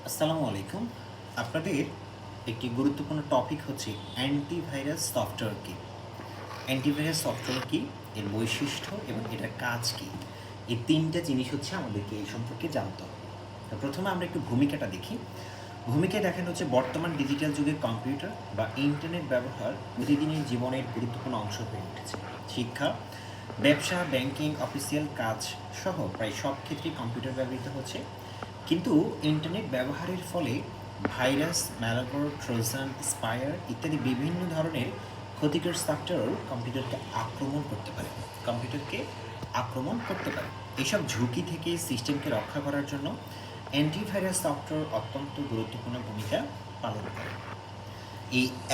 আসসালামু আলাইকুম। আপনাদের একটি গুরুত্বপূর্ণ টপিক হচ্ছে অ্যান্টিভাইরাস সফটওয়্যার কী। অ্যান্টিভাইরাস সফটওয়্যার কী, এর বৈশিষ্ট্য এবং এটার কাজ কী, এই তিনটা জিনিস হচ্ছে আমাদেরকে এই সম্পর্কে জানতে হবে। তো প্রথমে আমরা একটু ভূমিকাটা দেখি। ভূমিকায় দেখানো হচ্ছে বর্তমান ডিজিটাল যুগে কম্পিউটার বা ইন্টারনেট ব্যবহার প্রতিদিনের জীবনের গুরুত্বপূর্ণ অংশ হয়ে উঠেছে। শিক্ষা, ব্যবসা, ব্যাংকিং, অফিসিয়াল কাজ সহ প্রায় সব ক্ষেত্রেই কম্পিউটার ব্যবহৃত হচ্ছে। কিন্তু ইন্টারনেট ব্যবহারের ফলে ভাইরাস, ম্যালওয়্যার, ট্রোজান, স্পায়ার ইত্যাদি বিভিন্ন ধরনের ক্ষতিকর সফটওয়্যার কম্পিউটারকে আক্রমণ করতে পারে। এইসব ঝুঁকি থেকে সিস্টেমকে রক্ষা করার জন্য অ্যান্টিভাইরাস সফটওয়্যার অত্যন্ত গুরুত্বপূর্ণ ভূমিকা পালন করে।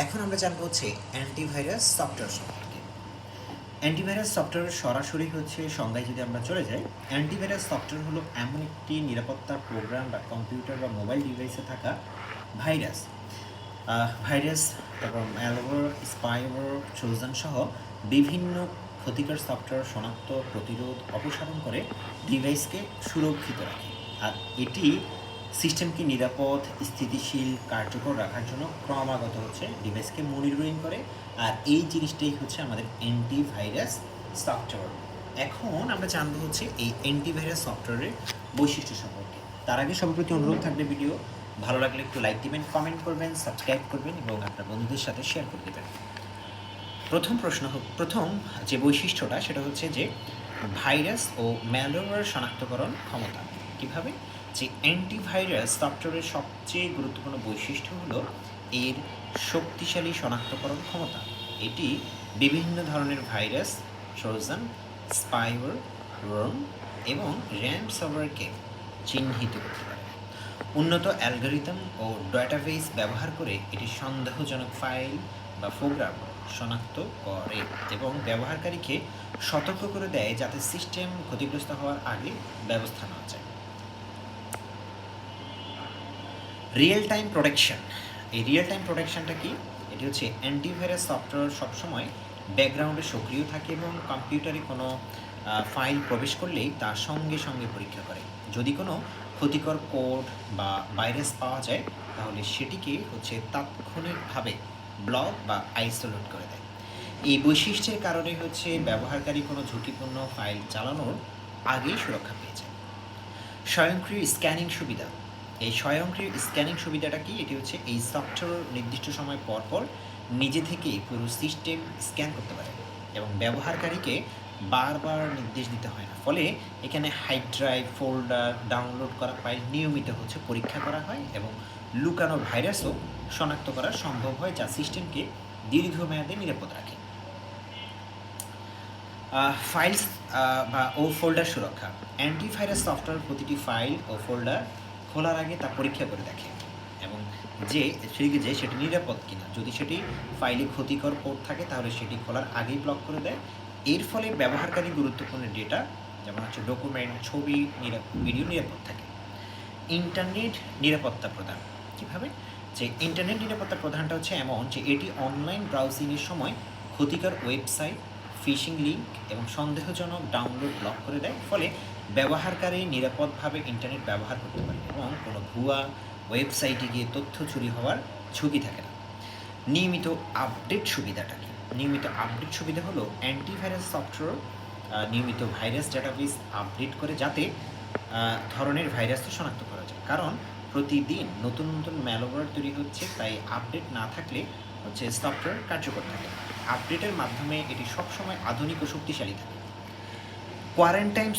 এখন আমরা জানবো হচ্ছে অ্যান্টিভাইরাস সফটওয়্যার সম্পর্কে। অ্যান্টিভাইরাস সফটওয়্যার সরাসরি হচ্ছে সংজ্ঞায় যদি আমরা চলে যাই, অ্যান্টিভাইরাস সফটওয়্যার হলো এমন একটি নিরাপত্তা প্রোগ্রাম বা কম্পিউটার বা মোবাইল ডিভাইসে থাকা ভাইরাস ভাইরাস তারপর ম্যালওয়্যার, স্পাইওয়্যার, ট্রোজান সহ বিভিন্ন ক্ষতিকর সফটওয়্যার শনাক্ত, প্রতিরোধ, অপসারণ করে ডিভাইসকে সুরক্ষিত রাখে। আর এটি সিস্টেমকে নিরাপদ, স্থিতিশীল, কার্যকর রাখার জন্য ক্রমাগত হচ্ছে ডিভাইসকে মনিটরিং করে। আর এই জিনিসটাই হচ্ছে আমাদের অ্যান্টিভাইরাস সফটওয়্যার। এখন আমরা জানবো হচ্ছে এই অ্যান্টিভাইরাস সফটওয়্যারের বৈশিষ্ট্য সম্পর্কে। তার আগে সবার প্রতি অনুরোধ থাকবে, ভিডিও ভালো লাগলে একটু লাইক দিবেন, কমেন্ট করবেন, সাবস্ক্রাইব করবেন এবং আপনার বন্ধুদের সাথে শেয়ার করে দেবেন। প্রথম যে বৈশিষ্ট্যটা সেটা হচ্ছে যে ভাইরাস ও ম্যালওয়্যার শনাক্তকরণ ক্ষমতা। কিভাবে? যে অ্যান্টিভাইরাস সফটওয়্যারের সবচেয়ে গুরুত্বপূর্ণ বৈশিষ্ট্য হলো এর শক্তিশালী শনাক্তকরণ ক্ষমতা। এটি বিভিন্ন ধরনের ভাইরাস, ট্রোজান, স্পাইওয়্যার, রোম এবং র্যানসমওয়্যারকে চিহ্নিত করতে পারে। উন্নত অ্যালগরিদম ও ডেটাবেস ব্যবহার করে এটি সন্দেহজনক ফাইল বা প্রোগ্রাম শনাক্ত করে এবং ব্যবহারকারীকে সতর্ক করে দেয় যাতে সিস্টেম ক্ষতিগ্রস্ত হওয়ার আগে ব্যবস্থা নেওয়া যায়। Real time protection. এই রিয়েল টাইম প্রোটেকশনটা কি? এটি হচ্ছে অ্যান্টিভাইরাস সফটওয়্যার সবসময় ব্যাকগ্রাউন্ডে সক্রিয় থাকে এবং কম্পিউটারে কোনো ফাইল প্রবেশ করলেই তার সঙ্গে সঙ্গে পরীক্ষা করে। যদি কোনো ক্ষতিকর কোড বা ভাইরাস পাওয়া যায় তাহলে সেটিকে হচ্ছে তাৎক্ষণিকভাবে ব্লক বা আইসোলেট করে দেয়। এই বৈশিষ্ট্যের কারণে হচ্ছে ব্যবহারকারী কোনো ঝুঁকিপূর্ণ ফাইল চালানোর আগেই সুরক্ষা পেয়ে যায়। স্বয়ংক্রিয় স্ক্যানিং সুবিধা। এই স্বয়ংক্রিয় স্ক্যানিং সুবিধাটা কি? এটি হচ্ছে এই সফটওয়্যার নির্দিষ্ট সময় পর পর নিজে থেকেই পুরো সিস্টেম স্ক্যান করতে পারে এবং ব্যবহারকারীকে বারবার নির্দেশ দিতে হয় না। ফলে এখানে হার্ড ড্রাইভ, ফোল্ডার, ডাউনলোড করা ফাইল নিয়মিত হচ্ছে পরীক্ষা করা হয় এবং লুকানো ভাইরাসও শনাক্ত করা সম্ভব হয়, যা সিস্টেমকে দীর্ঘমেয়াদে নিরাপদ রাখে। ফাইলস ও ফোল্ডার সুরক্ষা। অ্যান্টিভাইরাস সফটওয়্যার প্রতিটি ফাইল ও ফোল্ডার খোলার আগে তা পরীক্ষা করে দেখে এবং সেটি নিরাপদ কিনা। যদি সেটি ফাইলে ক্ষতিকর কোড থাকে তাহলে সেটি খোলার আগেই ব্লক করে দেয়। এর ফলে ব্যবহারকারী গুরুত্বপূর্ণ ডেটা যেমন হচ্ছে ডকুমেন্ট, ছবি, ভিডিও নিরাপদ থাকে। ইন্টারনেট নিরাপত্তা প্রদান। কীভাবে? যে ইন্টারনেট নিরাপত্তা প্রদানটা হচ্ছে এমন যে এটি অনলাইন ব্রাউজিংয়ের সময় ক্ষতিকর ওয়েবসাইট, ফিশিং লিঙ্ক এবং সন্দেহজনক ডাউনলোড ব্লক করে দেয়। ফলে ব্যবহারকারী নিরাপদভাবে ইন্টারনেট ব্যবহার করতে পারে এবং কোনো ভুয়া ওয়েবসাইটে গিয়ে তথ্য চুরি হওয়ার ঝুঁকি থাকে না। নিয়মিত আপডেট সুবিধাটা কি? নিয়মিত আপডেট সুবিধা হলো অ্যান্টিভাইরাস সফটওয়্যার নিয়মিত ভাইরাস ডেটাবেস আপডেট করে যাতে ধরনের ভাইরাসটা শনাক্ত করা যায়। কারণ প্রতিদিন নতুন নতুন ম্যালওয়্যার তৈরি হচ্ছে, তাই আপডেট না থাকলে হচ্ছে সফটওয়্যার কার্যকর থাকে। আপডেটের মাধ্যমে এটি সবসময় আধুনিক ও শক্তিশালী থাকে। কোয়ারেন্টাইন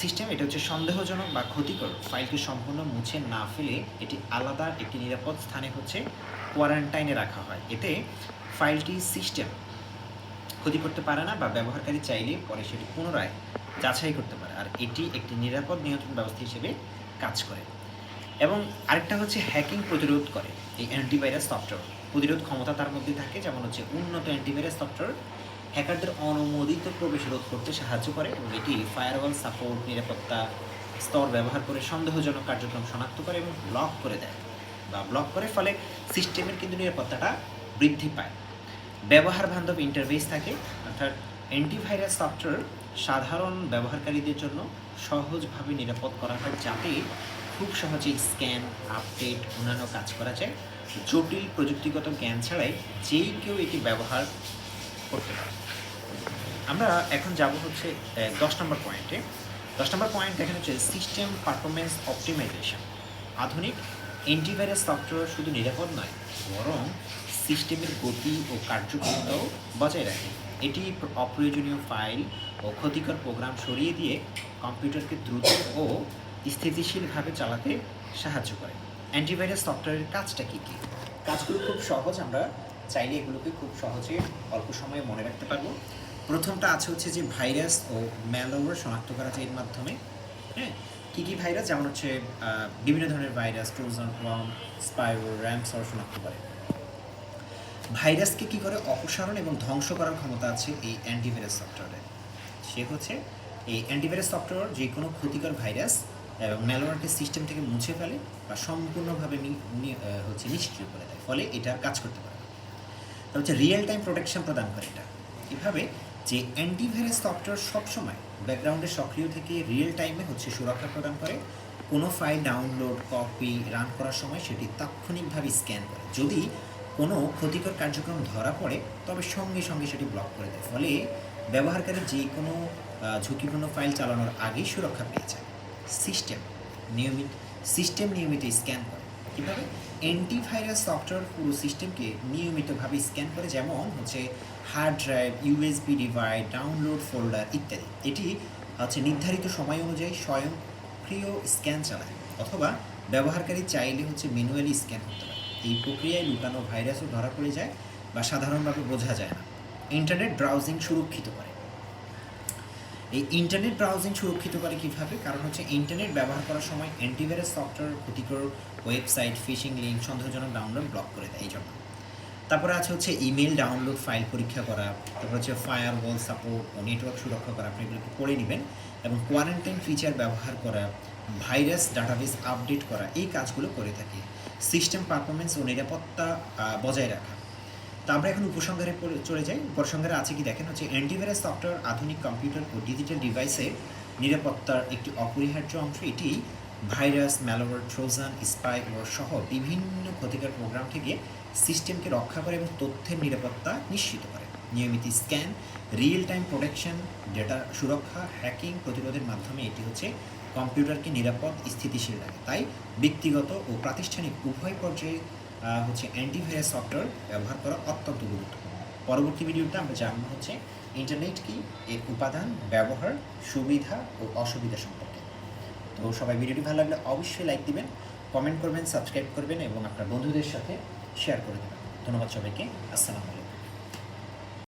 সিস্টেম এটা হচ্ছে সন্দেহজনক বা ক্ষতিকর ফাইলকে সম্পূর্ণ মুছে না ফেলে এটি আলাদা একটি নিরাপদ স্থানে হচ্ছে কোয়ারেন্টাইনে রাখা হয়। এতে ফাইলটি সিস্টেম ক্ষতি করতে পারে না বা ব্যবহারকারী চাইলে পরে সেটি পুনরায় যাচাই করতে পারে। আর এটি একটি নিরাপদ নিয়ন্ত্রণ ব্যবস্থা হিসেবে কাজ করে। এবং আরেকটা হচ্ছে হ্যাকিং প্রতিরোধ করে। এই অ্যান্টিভাইরাস সফটওয়্যার প্রতিরোধ ক্ষমতা তার মধ্যে থাকে, যেমন হচ্ছে উন্নত অ্যান্টিভাইরাস সফটওয়্যার হ্যাকারদের অনুমোদিত প্রবেশ রোধ করতে সাহায্য করে এবং এটি ফায়ারওয়াল সাপোর্ট নিরাপত্তা স্তর ব্যবহার করে সন্দেহজনক কার্যক্রম শনাক্ত করে এবং ব্লক করে। ফলে সিস্টেমের কিন্তু নিরাপত্তাটা বৃদ্ধি পায়। ব্যবহার বান্ধব ইন্টারফেস থাকে, অর্থাৎ অ্যান্টিভাইরাস সফটওয়্যার সাধারণ ব্যবহারকারীদের জন্য সহজভাবে নিরাপদ করা হয় যাতে খুব সহজেই স্ক্যান, আপডেট, অন্যান্য কাজ করা যায়। জটিল প্রযুক্তিগত জ্ঞান ছাড়াই যেই কেউ এটি ব্যবহার করতে পারে। আমরা এখন যাব হচ্ছে 10 নম্বর পয়েন্টে। 10 নম্বর পয়েন্ট দেখেন হচ্ছে সিস্টেম পারফরমেন্স অপটিমাইজেশন। আধুনিক অ্যান্টিভাইরাস সফটওয়্যার শুধু নিরাপদ নয়, বরং সিস্টেমের গতি ও কার্যক্ষমতাও বজায় রাখে। এটি অপ্রয়োজনীয় ফাইল ও ক্ষতিকর প্রোগ্রাম সরিয়ে দিয়ে কম্পিউটারকে দ্রুত ও স্থিতিশীলভাবে চালাতে সাহায্য করে। অ্যান্টিভাইরাস সফটওয়্যারের কাজটা কী কী? কাজগুলো খুব সহজ, আমরা চাইলে এগুলোকে খুব সহজে অল্প সময়ে মনে রাখতে পারবো। প্রথমটা আছে হচ্ছে যে ভাইরাস ও ম্যালওয়্যার শনাক্ত করা যায় এর মাধ্যমে। হ্যাঁ, কী কী ভাইরাস? যেমন হচ্ছে বিভিন্ন ধরনের ভাইরাস, ট্রোজান, ওয়ার্ম, স্পাইওয়্যার, র্যামসর শনাক্ত করে। ভাইরাসকে কী করে অপসারণ এবং ধ্বংস করার ক্ষমতা আছে এই অ্যান্টিভাইরাস সফটওয়্যারের। সে হচ্ছে এই অ্যান্টিভাইরাস সফটওয়্যার যে কোনো ক্ষতিকর ভাইরাস এবং ম্যালওয়্যারকে সিস্টেম থেকে মুছে ফেলে বা সম্পূর্ণভাবে হচ্ছে নিষ্ক্রিয় করে দেয়, ফলে এটা কাজ করতে পারে। তা হচ্ছে রিয়েল টাইম প্রোটেকশন প্রদান করে এটা। কীভাবে? যে অ্যান্টিভাইরাস সফটওয়্যার সবসময় ব্যাকগ্রাউন্ডে সক্রিয় থেকে রিয়েল টাইমে হচ্ছে সুরক্ষা প্রদান করে। কোনো ফাইল ডাউনলোড, কপি, রান করার সময় সেটি তাৎক্ষণিকভাবে স্ক্যান করে। যদি কোনো ক্ষতিকর কার্যক্রম ধরা পড়ে তবে সঙ্গে সঙ্গে সেটি ব্লক করে দেয়, ফলে ব্যবহারকারী যে কোনো ঝুঁকিপূর্ণ ফাইল চালানোর আগেই সুরক্ষা পেয়ে যায়। সিস্টেম নিয়মিত স্ক্যান করে। কীভাবে? অ্যান্টিভাইরাস সফটওয়্যার পুরো সিস্টেমকে নিয়মিতভাবে স্ক্যান করে, যেমন হচ্ছে hard drive, USB device, download folder ইত্যাদি। এটি হচ্ছে নির্ধারিত সময় অনুযায়ী স্বয়ংক্রিয় স্ক্যান চালায়, অথবা ব্যবহারকারী চাইলে হচ্ছে ম্যানুয়ালি স্ক্যান করতে পারে। এই প্রক্রিয়ায় লুকানো ভাইরাসও ধরা পড়ে যায় বা সাধারণভাবে বোঝা যায় না। ইন্টারনেট ব্রাউজিং সুরক্ষিত করে। এই ইন্টারনেট ব্রাউজিং সুরক্ষিত করে কীভাবে? কারণ হচ্ছে ইন্টারনেট ব্যবহার করার সময় অ্যান্টিভাইরাস সফটওয়্যার ক্ষতিকর ওয়েবসাইট, ফিশিং লিঙ্ক, সন্দেহজনক ডাউনলোড ব্লক করে দেয় এই জন্য। তারপরে আছে হচ্ছে ইমেল ডাউনলোড, ফাইল পরীক্ষা করা, তারপর হচ্ছে ফায়ারওয়াল সাপোর্ট ও নেটওয়ার্ক সুরক্ষা করা, আপনি এগুলোকে পড়ে নেবেন। এবং কোয়ারেন্টাইন ফিচার ব্যবহার করা, ভাইরাস ডাটাবেস আপডেট করা, এই কাজগুলো করে থাকি। সিস্টেম পারফরমেন্স ও নিরাপত্তা বজায় রাখা। তো আমরা এখন উপসংহারে চলে যাই। উপসংহারে আছে কি দেখেন হচ্ছে অ্যান্টিভাইরাস সফটওয়্যার আধুনিক কম্পিউটার ও ডিজিটাল ডিভাইসের নিরাপত্তার একটি অপরিহার্য অংশ। এটি ভাইরাস, ম্যালওয়্যার, ট্রোজান, স্পাইওয়্যার সহ বিভিন্ন ক্ষতিকর প্রোগ্রাম থেকে সিস্টেমকে রক্ষা করে এবং তথ্যের নিরাপত্তা নিশ্চিত করে। নিয়মিত scan, real time protection, data সুরক্ষা, হ্যাকিং প্রতিরোধের মাধ্যমে এটি হচ্ছে কম্পিউটারকে নিরাপদ, স্থিতিশীল রাখে। তাই ব্যক্তিগত ও প্রাতিষ্ঠানিক উভয় পর্যায়ে হচ্ছে অ্যান্টিভাইরাস সফটওয়্যার ব্যবহার করা অত্যন্ত গুরুত্বপূর্ণ। পরবর্তী ভিডিওতে আমরা জানবো হচ্ছে ইন্টারনেট কি, এর উপাদান, ব্যবহার, সুবিধা ও অসুবিধা সম্পর্কে। তো সবাই ভিডিওটি ভালো লাগলে অবশ্যই লাইক দিবেন, কমেন্ট করবেন, সাবস্ক্রাইব করবেন এবং আপনার বন্ধুদের সাথে শেয়ার করে দেবেন। ধন্যবাদ সবাইকে। আসসালামু আলাইকুম।